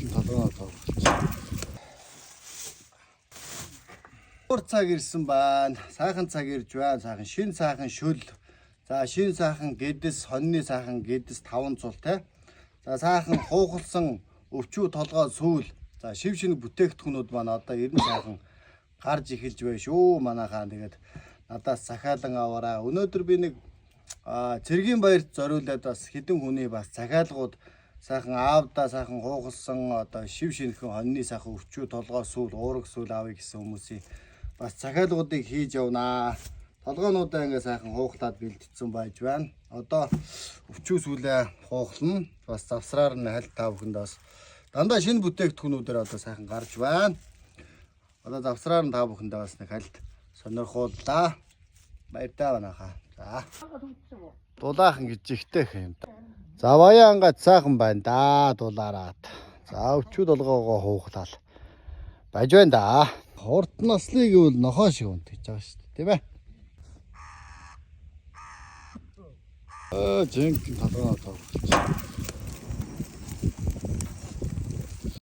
толгойноо тоогч. Өөр цаг ирсэн байна. Сайхан цаг ирж байна. Сайхан шин сайхан шүл. За шин сайхан гэдэс, хоньны сайхан гэдэс 5 цул те. За сайхан хуухалсан өвчүү толгой сүүл. За шив шинэ бүтээгдэхүүнүүд маань одоо ерэн сайхан гарч эхэлж байна шүү манайхаа. Тэгээд надаас захиалан аваарай. Өнөөдөр би нэг цэргийн баярт зориулаад бас хэдэн хүний бас захиалгууд сайхан аавдаа сайхан хуухалсан одоо шив шинхэн хоньны сайхан өвчүү толгой сүүл, уурэг сүүл авъя гэсэн хүмүүсийн бас захиалгуудыг хийж явнаа. Толгойнуудаа ингээ сайхан хуухлаад бэлдсэн байж байна. Одоо өвчүү сүүлээ хуухлана. Бас завсраар нь хальт та бүхэнд бас дандаа шинэ бүтээгдэхүүнүүдээр одоо сайхан гарч байна. Одоо завсраар нь та бүхэндээ бас нэг хальт сонирхууллаа. Баяртай банахаа. За. Дулаахан гэж ихтэй юм. За баяа ангаад сайхан байна да дулаараад. За өвчүү толгоогоо хуухлал. Баж байна да. Хорт наслыг гэвэл нохоо шиг унтаж байгаа шүү дээ, тийм ээ. Жинхэнэ толгойноо тоогч.